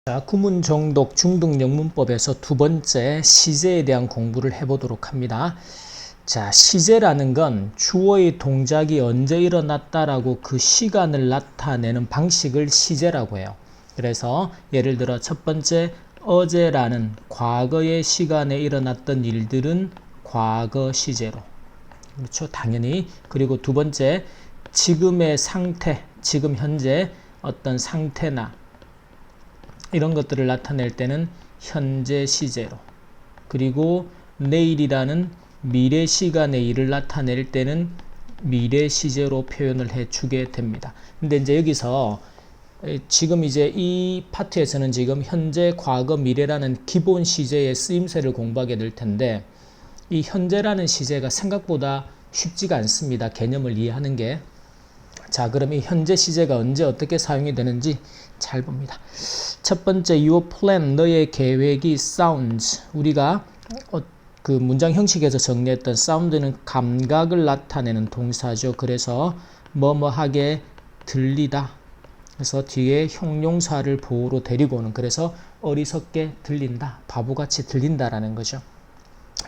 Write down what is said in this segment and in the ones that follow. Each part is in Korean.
자, 구문정독 중등영문법에서 두 번째 시제에 대한 공부를 해보도록 합니다. 자, 시제라는 건 주어의 동작이 언제 일어났다라고 그 시간을 나타내는 방식을 시제라고 해요. 그래서 예를 들어 첫 번째 어제라는 과거의 시간에 일어났던 일들은 과거 시제로. 그렇죠? 당연히. 그리고 두 번째 지금의 상태, 지금 현재 어떤 상태나 이런 것들을 나타낼 때는 현재 시제로, 그리고 내일이라는 미래 시간의 일을 나타낼 때는 미래 시제로 표현을 해주게 됩니다. 근데 이제 여기서 지금 이제 이 파트에서는 지금 현재, 과거, 미래라는 기본 시제의 쓰임새를 공부하게 될 텐데, 이 현재라는 시제가 생각보다 쉽지가 않습니다. 개념을 이해하는 게. 자, 그럼 이 현재 시제가 언제 어떻게 사용이 되는지 잘 봅니다. 첫 번째, your plan, 너의 계획이 sounds. 우리가 그 문장 형식에서 정리했던 sound는 감각을 나타내는 동사죠. 그래서 뭐뭐하게 들리다. 그래서 뒤에 형용사를 보호로 데리고 오는, 그래서 어리석게 들린다, 바보같이 들린다라는 거죠.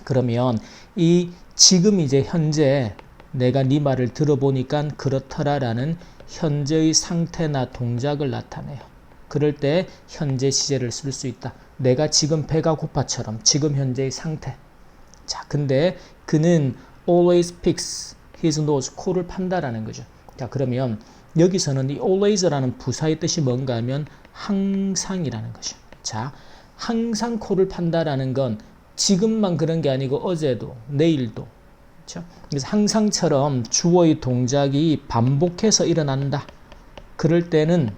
그러면 이 지금 이제 현재 내가 네 말을 들어보니까 그렇더라라는 현재의 상태나 동작을 나타내요. 그럴 때 현재 시제를 쓸 수 있다. 내가 지금 배가 고파처럼 지금 현재의 상태. 자, 근데 그는 always picks his nose, 코를 판다라는 거죠. 자, 그러면 여기서는 이 always라는 부사의 뜻이 뭔가 하면 항상이라는 거죠. 자, 항상 코를 판다라는 건 지금만 그런 게 아니고 어제도, 내일도. 그렇죠? 그래서 항상처럼 주어의 동작이 반복해서 일어난다. 그럴 때는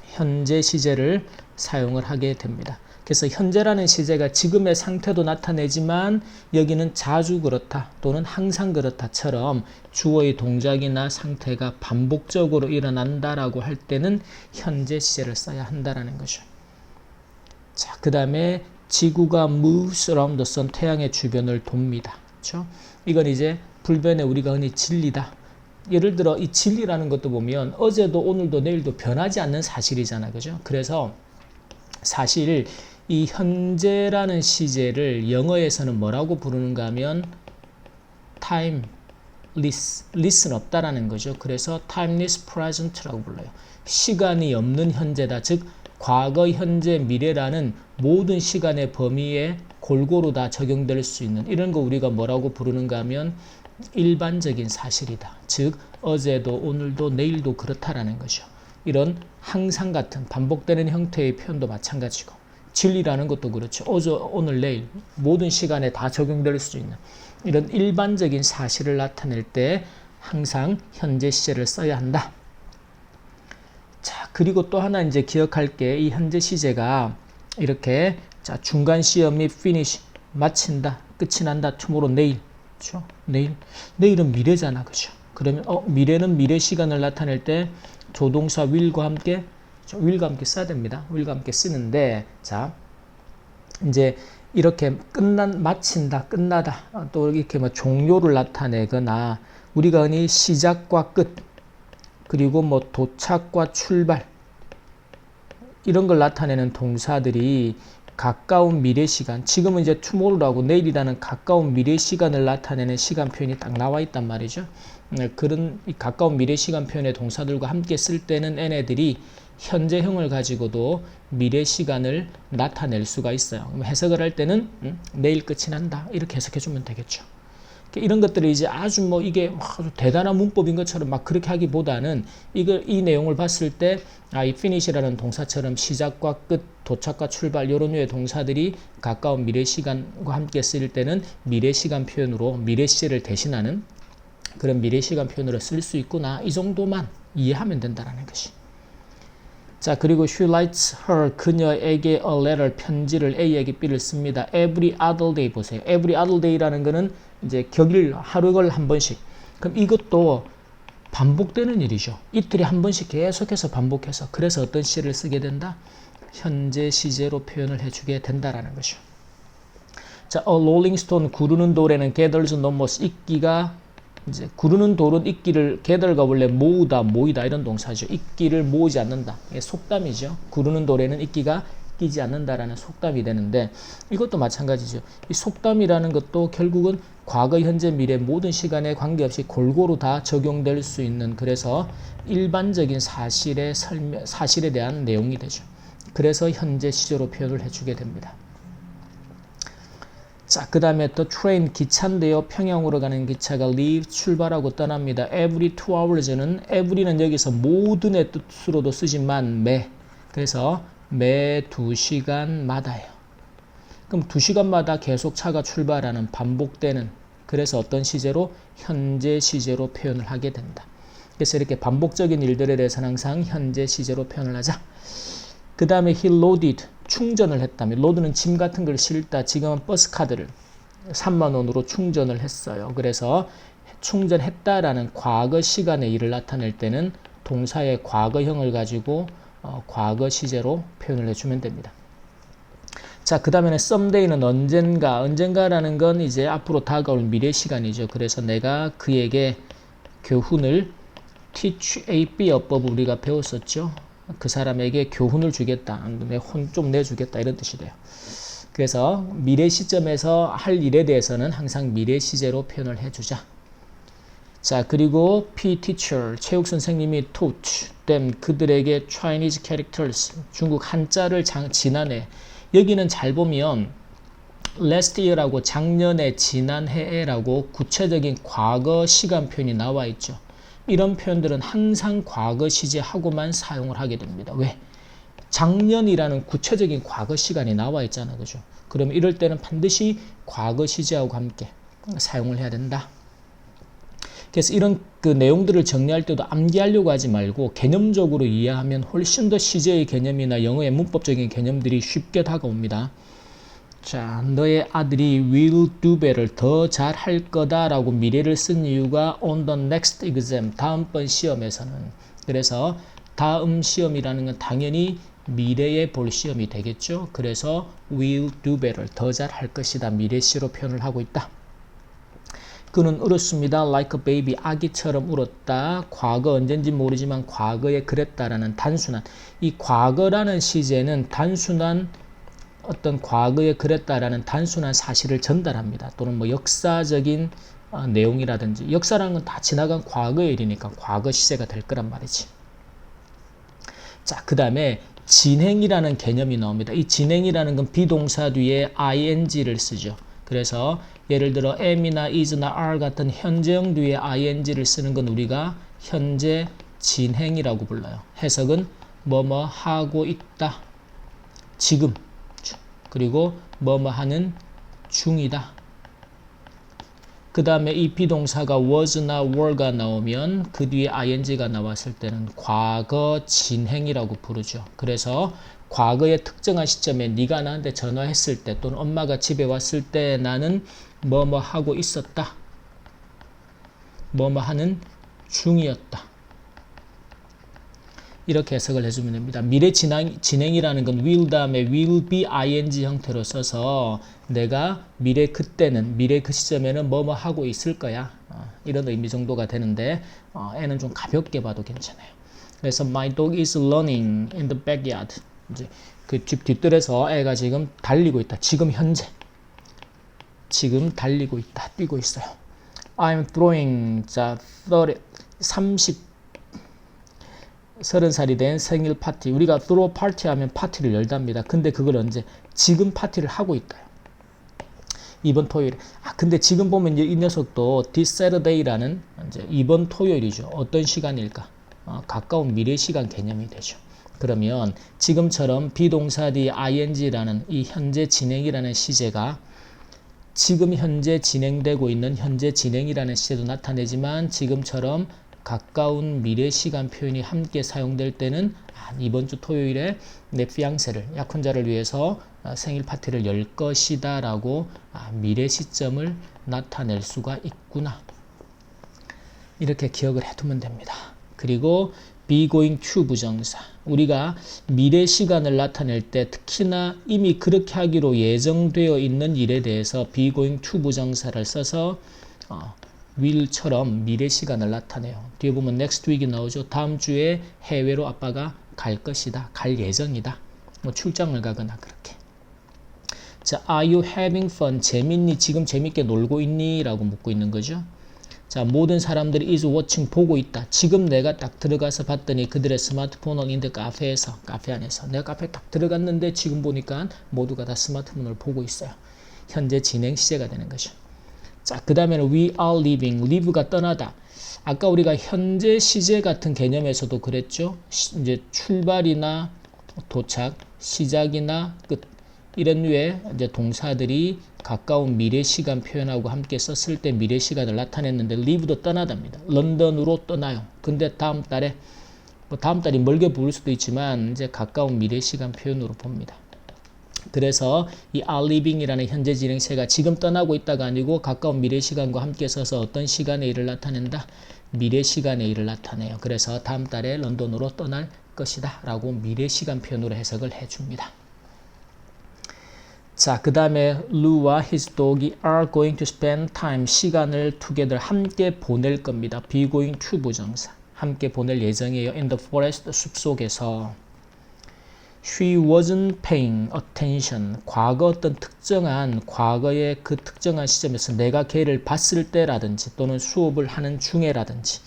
현재 시제를 사용을 하게 됩니다. 그래서 현재라는 시제가 지금의 상태도 나타내지만 여기는 자주 그렇다 또는 항상 그렇다처럼 주어의 동작이나 상태가 반복적으로 일어난다라고 할 때는 현재 시제를 써야 한다라는 거죠. 자, 그 다음에 지구가 moves around the sun, 태양의 주변을 돕니다. 그렇죠? 이건 이제 불변에 우리가 흔히 진리다. 예를 들어 이 진리라는 것도 보면 어제도 오늘도 내일도 변하지 않는 사실이잖아. 그죠? 그래서 사실 이 현재라는 시제를 영어에서는 뭐라고 부르는가 하면 timeless, less는 없다라는 거죠. 그래서 timeless present라고 불러요. 시간이 없는 현재다. 즉 과거, 현재, 미래라는 모든 시간의 범위에 골고루 다 적용될 수 있는 이런 거 우리가 뭐라고 부르는가 하면 일반적인 사실이다. 즉 어제도 오늘도 내일도 그렇다라는 거죠. 이런 항상 같은 반복되는 형태의 표현도 마찬가지고 진리라는 것도 그렇죠. 어제, 오늘, 내일 모든 시간에 다 적용될 수 있는 이런 일반적인 사실을 나타낼 때 항상 현재 시제를 써야 한다. 자, 그리고 또 하나 이제 기억할 게 이 현재 시제가 이렇게 자, 중간 시험이 finish, 마친다, 끝이 난다, tomorrow, 내일. 그렇죠? 내일은 미래잖아. 그죠? 그러면 미래는 미래 시간을 나타낼 때 조동사 will과 함께 써야 됩니다. will과 함께 쓰는데, 자, 이제 이렇게 마친다, 끝나다, 또 이렇게 뭐 종료를 나타내거나 우리가 흔히 시작과 끝, 그리고 뭐 도착과 출발 이런 걸 나타내는 동사들이 가까운 미래 시간, 지금은 이제 tomorrow라고 내일이라는 가까운 미래 시간을 나타내는 시간 표현이 딱 나와 있단 말이죠. 그런 가까운 미래 시간 표현의 동사들과 함께 쓸 때는 얘네들이 현재형을 가지고도 미래 시간을 나타낼 수가 있어요. 해석을 할 때는 내일 끝이 난다 이렇게 해석해 주면 되겠죠. 이런 것들이 이제 아주 뭐 이게 아주 대단한 문법인 것처럼 막 그렇게 하기보다는 이 내용을 봤을 때 이 finish라는 동사처럼 시작과 끝, 도착과 출발 이런 류의 동사들이 가까운 미래 시간과 함께 쓰일 때는 미래 시간 표현으로 미래 시제를 대신하는 그런 미래 시간 표현으로 쓸 수 있구나. 이 정도만 이해하면 된다는 것이. 자, 그리고 she writes her, 그녀에게 a letter, 편지를 A에게 B를 씁니다. every other day 보세요. every other day라는 거는 이제 격일 하루걸 한 번씩. 그럼 이것도 반복되는 일이죠. 이틀에 한 번씩 계속해서 반복해서. 그래서 어떤 시제를 쓰게 된다? 현재 시제로 표현을 해주게 된다라는 거죠. 자, a rolling stone, 구르는 돌에는 gathers no moss, 이끼가 이제 구르는 돌은 있기를 개들과 원래 모으다 모이다 이런 동사죠. 있기를 모으지 않는다. 이게 속담이죠. 구르는 돌에는 있기가 끼지 않는다라는 속담이 되는데 이것도 마찬가지죠. 이 속담이라는 것도 결국은 과거, 현재, 미래 모든 시간에 관계없이 골고루 다 적용될 수 있는 그래서 일반적인 사실에 대한 내용이 되죠. 그래서 현재 시제로 표현을 해주게 됩니다. 자, 그 다음에 또 train 기차인데요. 평양으로 가는 기차가 leave 출발하고 떠납니다. every 2 hours는 every는 여기서 모든의 뜻으로도 쓰지만 매 그래서 매 2시간마다예요. 그럼 2시간마다 계속 차가 출발하는 반복되는 그래서 어떤 시제로 현재 시제로 표현을 하게 된다. 그래서 이렇게 반복적인 일들에 대해서는 항상 현재 시제로 표현을 하자. 그 다음에 he loaded 충전을 했다면 load는 짐 같은 걸 실다. 지금은 버스카드를 3만 원으로 충전을 했어요. 그래서 충전했다라는 과거 시간의 일을 나타낼 때는 동사의 과거형을 가지고 과거 시제로 표현을 해주면 됩니다. 자, 그 다음에는 썸데이는 언젠가라는 건 이제 앞으로 다가올 미래 시간이죠. 그래서 내가 그에게 교훈을 teach a b 어법을 우리가 배웠었죠. 그 사람에게 교훈을 주겠다. 혼 좀 내주겠다. 이런 뜻이 돼요. 그래서 미래 시점에서 할 일에 대해서는 항상 미래 시제로 표현을 해주자. 자, 그리고 P-teacher, 체육 선생님이 taught them, 그들에게 Chinese characters, 중국 한자를 지난해, 여기는 잘 보면 last year라고 작년에, 지난해라고 구체적인 과거 시간 표현이 나와 있죠. 이런 표현들은 항상 과거 시제하고만 사용을 하게 됩니다. 왜? 작년이라는 구체적인 과거 시간이 나와 있잖아, 그죠? 그러면 이럴 때는 반드시 과거 시제하고 함께 사용을 해야 된다. 그래서 이런 그 내용들을 정리할 때도 암기하려고 하지 말고 개념적으로 이해하면 훨씬 더 시제의 개념이나 영어의 문법적인 개념들이 쉽게 다가옵니다. 자, 너의 아들이 will do better, 더 잘할 거다라고 미래를 쓴 이유가 on the next exam, 다음번 시험에서는. 그래서 다음 시험이라는 건 당연히 미래에 볼 시험이 되겠죠. 그래서 will do better, 더 잘할 것이다. 미래시로 표현을 하고 있다. 그는 울었습니다. like a baby, 아기처럼 울었다. 과거 언젠지 모르지만 과거에 그랬다라는 단순한, 이 과거라는 시제는 단순한 어떤 과거에 그랬다라는 단순한 사실을 전달합니다. 또는 뭐 역사적인 내용이라든지, 역사라는 건 다 지나간 과거의 일이니까 과거 시제가 될 거란 말이지. 자, 그 다음에 진행이라는 개념이 나옵니다. 이 진행이라는 건 비동사 뒤에 ing를 쓰죠. 그래서 예를 들어 am이나 is나 are 같은 현재형 뒤에 ing를 쓰는 건 우리가 현재 진행이라고 불러요. 해석은 뭐뭐 하고 있다. 지금. 그리고 뭐뭐 하는 중이다. 그 다음에 이 비동사가 was나 were가 나오면 그 뒤에 ing가 나왔을 때는 과거 진행이라고 부르죠. 그래서 과거의 특정한 시점에 네가 나한테 전화했을 때 또는 엄마가 집에 왔을 때 나는 뭐뭐 하고 있었다. 뭐뭐 하는 중이었다. 이렇게 해석을 해주면 됩니다. 미래 진행이라는 건 will 다음에 will be ing 형태로 써서 내가 미래 그때는, 미래 그 시점에는 뭐뭐 하고 있을 거야. 이런 의미 정도가 되는데 애는 좀 가볍게 봐도 괜찮아요. 그래서 my dog is running in the backyard. 이제 그 집 뒷뜰에서 애가 지금 달리고 있다. 지금 현재. 지금 달리고 있다. 뛰고 있어요. I'm throwing, 자, 30살이 된 생일 파티. 우리가 throw party 하면 파티를 열답니다. 근데 그걸 언제? 지금 파티를 하고 있다. 이번 토요일에. 근데 지금 보면 이 녀석도 this Saturday라는 이제 이번 토요일이죠. 어떤 시간일까? 가까운 미래 시간 개념이 되죠. 그러면 지금처럼 비동사 뒤 ing라는 이 현재 진행이라는 시제가 지금 현재 진행되고 있는 현재 진행이라는 시제도 나타내지만 지금처럼 가까운 미래 시간 표현이 함께 사용될 때는 이번 주 토요일에 내 피앙세를, 약혼자를 위해서 생일 파티를 열 것이다 라고 미래 시점을 나타낼 수가 있구나. 이렇게 기억을 해두면 됩니다. 그리고 be going to 부정사. 우리가 미래 시간을 나타낼 때 특히나 이미 그렇게 하기로 예정되어 있는 일에 대해서 be going to 부정사를 써서 will처럼 미래 시간을 나타내요. 뒤에 보면 next week이 나오죠. 다음 주에 해외로 아빠가 갈 것이다. 갈 예정이다. 뭐 출장을 가거나 그렇게. 자, are you having fun? 재밌니? 지금 재밌게 놀고 있니? 라고 묻고 있는 거죠. 자, 모든 사람들이 is watching 보고 있다. 지금 내가 딱 들어가서 봤더니 그들의 스마트폰을 인데 카페에서, 카페 안에서 내가 카페에 딱 들어갔는데 지금 보니까 모두가 다 스마트폰을 보고 있어요. 현재 진행 시제가 되는 거죠. 자, 그 다음에는 we are leaving, leave가 떠나다. 아까 우리가 현재 시제 같은 개념에서도 그랬죠. 이제 출발이나 도착, 시작이나 끝 이런 류의 이제 동사들이 가까운 미래 시간 표현하고 함께 썼을 때 미래 시간을 나타냈는데 leave도 떠나답니다. 런던으로 떠나요. 근데 다음 달에 뭐 다음 달이 멀게 보일 수도 있지만 이제 가까운 미래 시간 표현으로 봅니다. 그래서 이 are leaving이라는 현재 진행세가 지금 떠나고 있다가 아니고 가까운 미래 시간과 함께 써서 어떤 시간의 일을 나타낸다? 미래 시간의 일을 나타내요. 그래서 다음 달에 런던으로 떠날 것이다 라고 미래 시간 표현으로 해석을 해줍니다. 자, 그 다음에 Lou와 his dog이 are going to spend time, 시간을 together, 함께 보낼 겁니다. be going to 부정사, 함께 보낼 예정이에요. in the forest, 숲속에서. She wasn't paying attention, 과거 어떤 특정한, 과거의 그 특정한 시점에서 내가 걔를 봤을 때라든지 또는 수업을 하는 중에라든지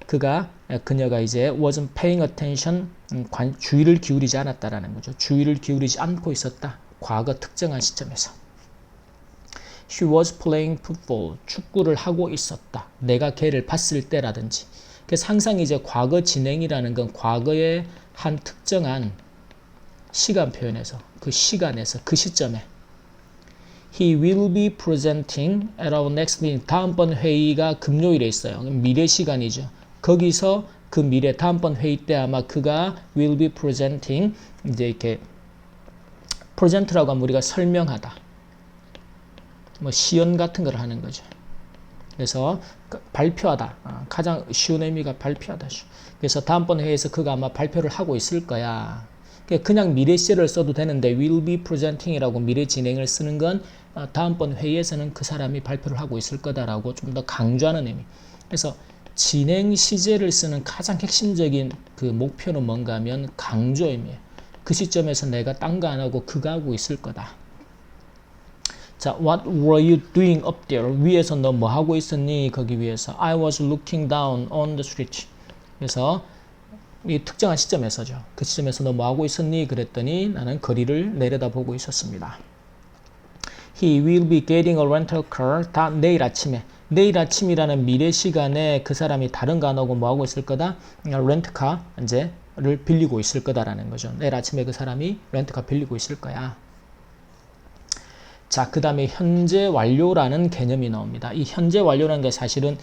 그녀가 이제 wasn't paying attention, 주의를 기울이지 않았다라는 거죠. 주의를 기울이지 않고 있었다. 과거 특정한 시점에서. She was playing football. 축구를 하고 있었다. 내가 걔를 봤을 때라든지. 그래서 항상 이제 과거 진행이라는 건 과거의 한 특정한 시간 표현에서, 그 시간에서, 그 시점에 He will be presenting at our next meeting. 다음번 회의가 금요일에 있어요. 미래 시간이죠. 거기서 그 미래 다음번 회의 때 아마 그가 will be presenting, 이제 이렇게 present라고 하면 우리가 설명하다, 뭐 시연 같은 걸 하는 거죠. 그래서 발표하다, 가장 쉬운 의미가 발표하다. 그래서 다음번 회의에서 그가 아마 발표를 하고 있을 거야. 그냥 미래 시제를 써도 되는데 will be presenting이라고 미래 진행을 쓰는 건 다음번 회의에서는 그 사람이 발표를 하고 있을 거다라고 좀 더 강조하는 의미. 그래서 진행 시제를 쓰는 가장 핵심적인 그 목표는 뭔가 하면 강조 의미예요. 그 시점에서 내가 딴 거 안 하고 그거 하고 있을 거다. 자, what were you doing up there? 위에서 너 뭐 하고 있었니? 거기 위에서 I was looking down on the street. 그래서 이 특정한 시점에서죠. 그 시점에서 너 뭐 하고 있었니? 그랬더니 나는 거리를 내려다보고 있었습니다. He will be getting a rental car. 다 내일 아침에. 내일 아침이라는 미래 시간에 그 사람이 다른 거 안 하고 뭐 하고 있을 거다? 렌트카 이제를 빌리고 있을 거다라는 거죠. 내일 아침에 그 사람이 렌트카 빌리고 있을 거야. 자, 그 다음에 현재 완료라는 개념이 나옵니다. 이 현재 완료라는 게 사실은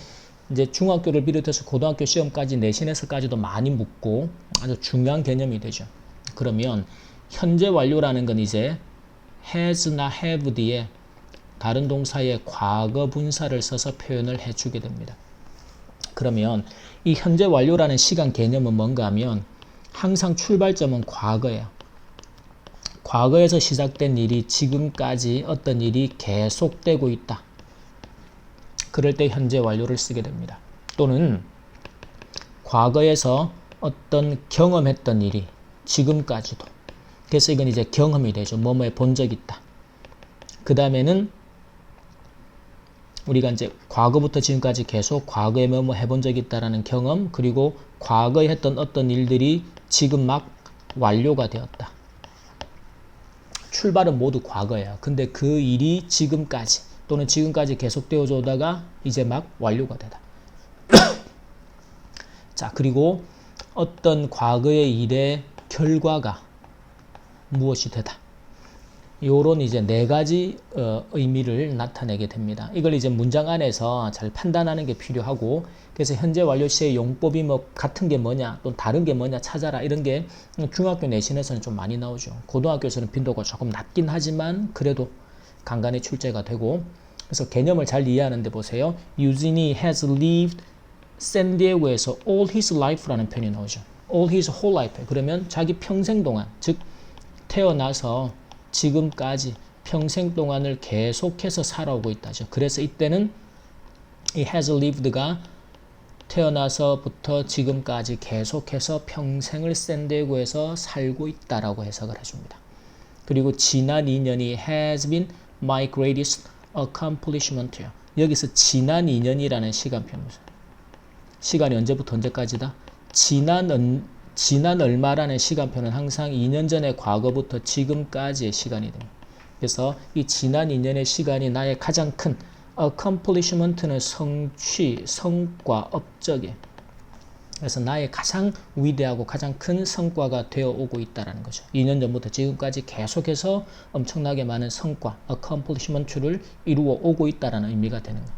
이제 중학교를 비롯해서 고등학교 시험까지 내신에서까지도 많이 묻고 아주 중요한 개념이 되죠. 그러면 현재 완료라는 건 이제 has나 have 뒤에 다른 동사의 과거 분사를 써서 표현을 해주게 됩니다. 그러면 이 현재 완료라는 시간 개념은 뭔가 하면 항상 출발점은 과거예요. 과거에서 시작된 일이 지금까지 어떤 일이 계속되고 있다. 그럴 때 현재 완료를 쓰게 됩니다. 또는 과거에서 어떤 경험했던 일이 지금까지도. 그래서 이건 이제 경험이 되죠. 뭐뭐에 본 적 있다. 그 다음에는 우리가 이제 과거부터 지금까지 계속 과거에 뭐뭐 해본 적 있다라는 경험, 그리고 과거에 했던 어떤 일들이 지금 막 완료가 되었다. 출발은 모두 과거예요. 근데 그 일이 지금까지 또는 지금까지 계속되어져 오다가 이제 막 완료가 되다. 자, 그리고 어떤 과거의 일의 결과가 무엇이 되다. 요런 이제 네 가지 의미를 나타내게 됩니다. 이걸 이제 문장 안에서 잘 판단하는 게 필요하고, 그래서 현재 완료 시의 용법이 뭐 같은 게 뭐냐 또 다른 게 뭐냐 찾아라, 이런 게 중학교 내신에서는 좀 많이 나오죠. 고등학교에서는 빈도가 조금 낮긴 하지만 그래도 간간히 출제가 되고, 그래서 개념을 잘 이해하는데 보세요. 유진이 has lived 샌디에고에서 all his life라는 표현이 나오죠. all his whole life. 그러면 자기 평생 동안, 즉 태어나서 지금까지 평생 동안을 계속해서 살아오고 있다죠. 그래서 이때는 이 has lived가 태어나서부터 지금까지 계속해서 평생을 샌디에고에서 살고 있다라고 해석을 해줍니다. 그리고 지난 2년이 has been my greatest accomplishment예요. 여기서 지난 2년이라는 시간표입니다. 시간이 언제부터 언제까지다? 지난 얼마라는 시간표는 항상 2년 전의 과거부터 지금까지의 시간이 됩니다. 그래서 이 지난 2년의 시간이 나의 가장 큰 accomplishment는 성취, 성과, 업적에 그래서 나의 가장 위대하고 가장 큰 성과가 되어 오고 있다는 거죠. 2년 전부터 지금까지 계속해서 엄청나게 많은 성과, accomplishment를 이루어 오고 있다는 의미가 되는 거예요.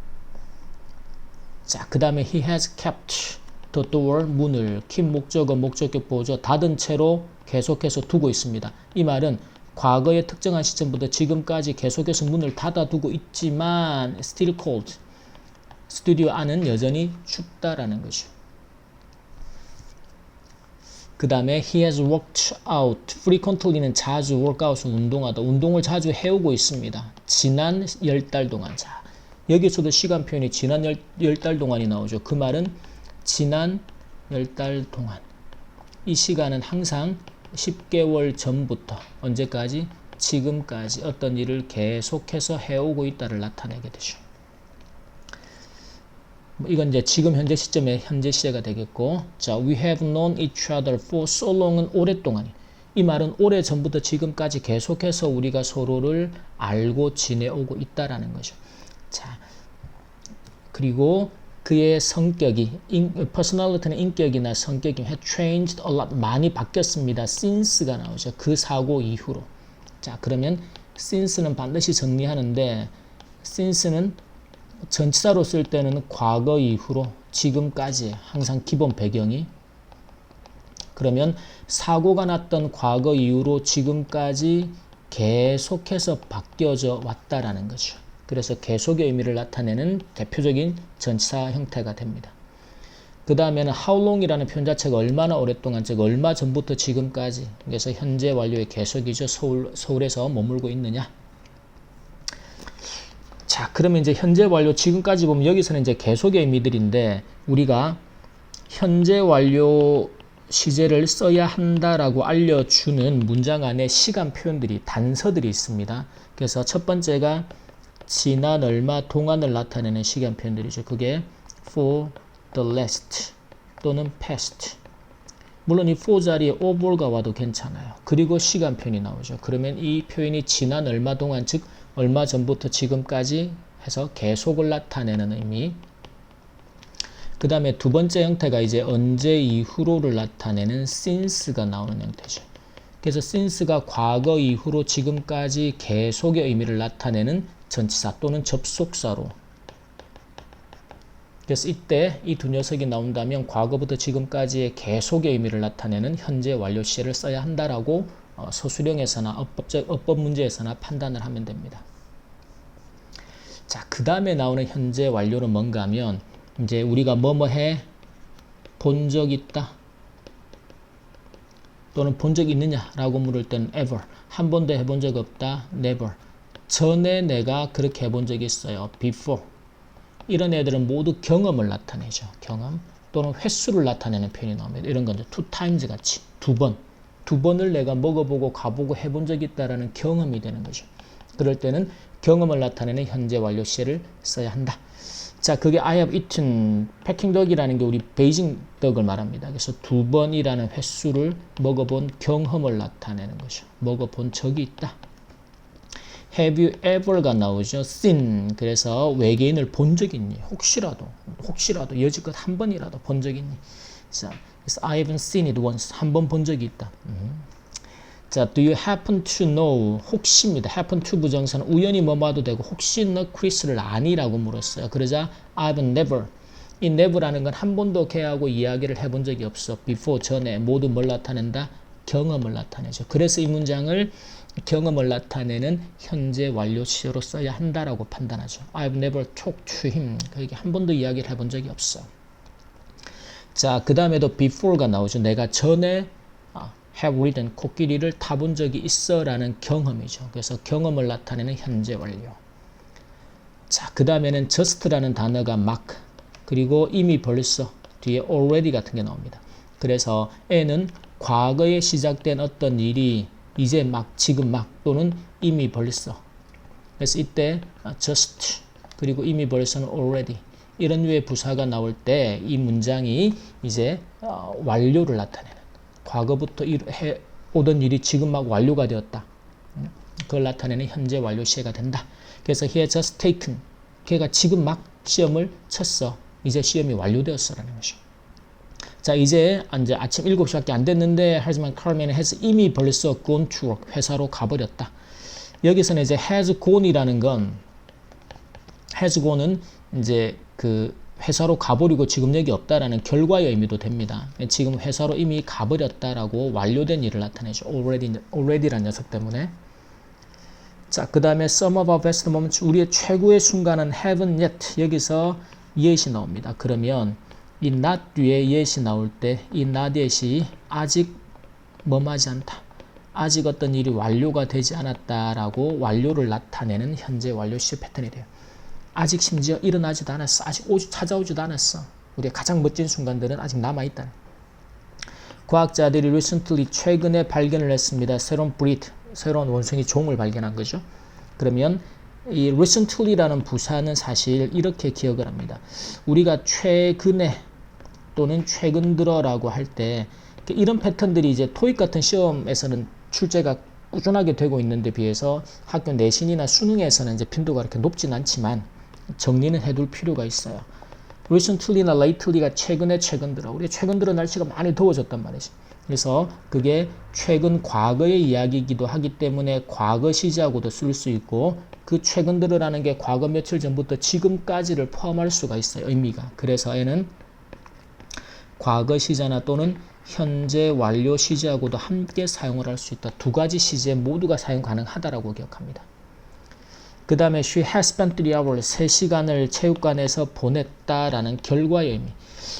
자, 그 다음에 he has kept the door, 문을 keep 목적어, 목적격 보조 닫은 채로 계속해서 두고 있습니다. 이 말은 과거의 특정한 시점부터 지금까지 계속해서 문을 닫아두고 있지만 still cold, 스튜디오 안은 여전히 춥다라는 것이죠. 그 다음에 he has worked out, frequently는 자주, workout은 운동하다, 운동을 자주 해오고 있습니다. 지난 10달 동안. 자, 여기서도 시간 표현이 지난 10달 동안이 나오죠. 그 말은 지난 10달 동안. 이 시간은 항상 10개월 전부터 언제까지? 지금까지 어떤 일을 계속해서 해오고 있다를 나타내게 되죠. 이건 이제 지금 현재 시점의 현재 시제가 되겠고, 자, we have known each other for so long은 오랫동안. 이 말은 오래 전부터 지금까지 계속해서 우리가 서로를 알고 지내오고 있다라는 거죠. 자, 그리고 그의 성격이, personality는 인격이나 성격이 had changed a lot, 많이 바뀌었습니다. since가 나오죠. 그 사고 이후로. 자, 그러면 since는 반드시 정리하는데, since는 전치사로 쓸 때는 과거 이후로 지금까지 항상 기본 배경이. 그러면 사고가 났던 과거 이후로 지금까지 계속해서 바뀌어져 왔다라는 거죠. 그래서 계속의 의미를 나타내는 대표적인 전치사 형태가 됩니다. 그 다음에는 how long이라는 표현 자체가 얼마나 오랫동안, 즉 얼마 전부터 지금까지. 그래서 현재 완료의 계속이죠. 서울에서 머물고 있느냐. 자, 그러면 이제 현재 완료 지금까지 보면 여기서는 이제 계속의 의미들인데 우리가 현재 완료 시제를 써야 한다라고 알려주는 문장 안에 시간 표현들이, 단서들이 있습니다. 그래서 첫 번째가 지난 얼마 동안을 나타내는 시간 표현들이죠. 그게 for the last 또는 past. 물론 이 for 자리에 over가 와도 괜찮아요. 그리고 시간 표현이 나오죠. 그러면 이 표현이 지난 얼마 동안, 즉 얼마 전부터 지금까지 해서 계속을 나타내는 의미. 그 다음에 두 번째 형태가 이제 언제 이후로를 나타내는 since가 나오는 형태죠. 그래서 since가 과거 이후로 지금까지 계속의 의미를 나타내는 전치사 또는 접속사로. 그래서 이때 이 두 녀석이 나온다면 과거부터 지금까지의 계속의 의미를 나타내는 현재 완료 시제를 써야 한다라고 서술형에서나 어법 문제에서나 판단을 하면 됩니다. 자, 그 다음에 나오는 현재 완료는 뭔가 하면 이제 우리가 뭐뭐해 본 적 있다 또는 본 적 있느냐라고 물을 때는 ever, 한 번도 해본 적 없다, never, 전에 내가 그렇게 해본 적이 있어요, before. 이런 애들은 모두 경험을 나타내죠. 경험 또는 횟수를 나타내는 표현이 나옵니다. 이런 건 two times 같이 두 번을 내가 먹어보고 가보고 해본 적이 있다라는 경험이 되는 거죠. 그럴 때는 경험을 나타내는 현재 완료 시제를 써야 한다. 자, 그게 I have eaten 패킹 덕이라는 게 우리 베이징 덕을 말합니다. 그래서 두 번이라는 횟수를 먹어본 경험을 나타내는 거죠. 먹어본 적이 있다. Have you ever가 나오죠. seen. 그래서 외계인을 본 적이 있니? 혹시라도 여지껏 한 번이라도 본 적이 있니? 자, 그래서 I haven't seen it once. 한 번 본 적이 있다. 자, do you happen to know? 혹시입니다. happen to 부정사는 우연히 뭐 봐도 되고 혹시 너 크리스를 아니라고 물었어요. 그러자 I've never. 이 never라는 건 한 번도 걔하고 이야기를 해본 적이 없어. before, 전에 모두 뭘 나타낸다? 경험을 나타내죠. 그래서 이 문장을 경험을 나타내는 현재 완료 시제로 써야 한다라고 판단하죠. I've never talked to him. 그게 한 번도 이야기를 해본 적이 없어. 자, 그 다음에도 before가 나오죠. 내가 전에 have ridden, 코끼리를 타본 적이 있어 라는 경험이죠. 그래서 경험을 나타내는 현재 완료. 자, 그 다음에는 just라는 단어가 막, 그리고 이미 벌써 뒤에 already 같은 게 나옵니다. 그래서 N은 과거에 시작된 어떤 일이 이제 막, 지금 막, 또는 이미 벌써. 그래서 이때 just, 그리고 이미 벌써는 already. 이런 류의 부사가 나올 때 이 문장이 이제 완료를 나타내는, 과거부터 오던 일이 지금 막 완료가 되었다. 그걸 나타내는 현재 완료 시제가 된다. 그래서 he has just taken, 걔가 지금 막 시험을 쳤어. 이제 시험이 완료되었어라는 것이죠. 자, 이제 아침 7시밖에 안 됐는데, 하지만 Carmen has 이미 벌써 gone to work, 회사로 가버렸다. 여기서는 이제 has gone이라는 건, has gone은 이제 그 회사로 가버리고 지금 여기 없다라는 결과의 의미도 됩니다. 지금 회사로 이미 가버렸다라고 완료된 일을 나타내죠. already라는 녀석 때문에. 자, 그 다음에 some of our best moments, 우리의 최고의 순간은 haven't yet. 여기서 yet이 나옵니다. 그러면 이 not 뒤에 yet이 나올 때 이 not yet이 아직 뭐하지 않다, 아직 어떤 일이 완료가 되지 않았다라고 완료를 나타내는 현재 완료 시제 패턴이 돼요. 아직 심지어 일어나지도 않았어. 아직 찾아오지도 않았어. 우리의 가장 멋진 순간들은 아직 남아있다. 과학자들이 recently, 최근에 발견을 했습니다. 새로운 breed, 새로운 원숭이 종을 발견한 거죠. 그러면 이 recently라는 부사는 사실 이렇게 기억을 합니다. 우리가 최근에 또는 최근 들어라고 할 때 이런 패턴들이 이제 토익 같은 시험에서는 출제가 꾸준하게 되고 있는데 비해서 학교 내신이나 수능에서는 이제 빈도가 그렇게 높진 않지만 정리는 해둘 필요가 있어요. recently나 lately가 최근에 최근 들어. 우리가 최근 들어 날씨가 많이 더워졌단 말이지. 그래서 그게 최근 과거의 이야기이기도 하기 때문에 과거 시제하고도 쓸 수 있고, 그 최근 들어라는 게 과거 며칠 전부터 지금까지를 포함할 수가 있어요. 의미가. 그래서 얘는 과거 시제나 또는 현재 완료 시제하고도 함께 사용을 할 수 있다. 두 가지 시제 모두가 사용 가능하다라고 기억합니다. 그 다음에 she has spent 3 hours, 3시간을 체육관에서 보냈다라는 결과의 의미.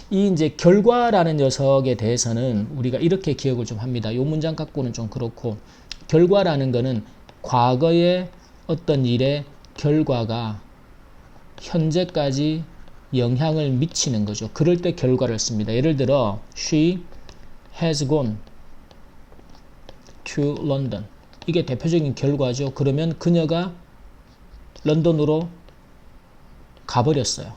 이 이제 결과라는 녀석에 대해서는 우리가 이렇게 기억을 좀 합니다. 이 문장 갖고는 좀 그렇고, 결과라는 거는 과거의 어떤 일의 결과가 현재까지 영향을 미치는 거죠. 그럴 때 결과를 씁니다. 예를 들어 she has gone to London. 이게 대표적인 결과죠. 그러면 그녀가 런던으로 가버렸어요.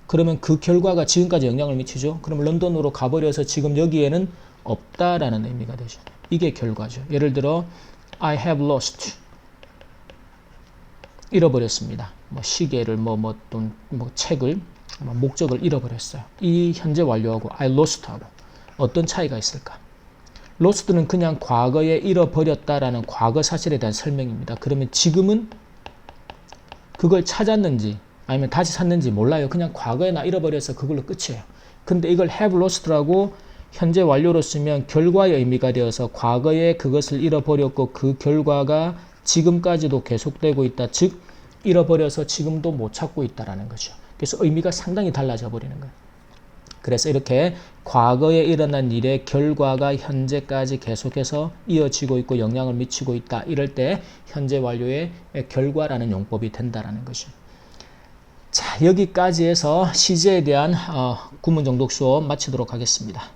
그러면 그 결과가 지금까지 영향을 미치죠. 그럼 런던으로 가버려서 지금 여기에는 없다라는 의미가 되죠. 이게 결과죠. 예를 들어 I have lost, 잃어버렸습니다. 뭐 시계를 또 책을 목적을 잃어버렸어요. 이 현재 완료하고 I lost하고 어떤 차이가 있을까? lost는 그냥 과거에 잃어버렸다라는 과거 사실에 대한 설명입니다. 그러면 지금은 그걸 찾았는지 아니면 다시 샀는지 몰라요. 그냥 과거에 나 잃어버려서 그걸로 끝이에요. 근데 이걸 have lost라고 현재 완료로 쓰면 결과의 의미가 되어서 과거에 그것을 잃어버렸고 그 결과가 지금까지도 계속되고 있다. 즉 잃어버려서 지금도 못 찾고 있다라는 거죠. 그래서 의미가 상당히 달라져 버리는 거예요. 그래서 이렇게 과거에 일어난 일의 결과가 현재까지 계속해서 이어지고 있고 영향을 미치고 있다. 이럴 때 현재 완료의 결과라는 용법이 된다라는 거죠. 자, 여기까지 해서 시제에 대한 구문 정독 수업 마치도록 하겠습니다.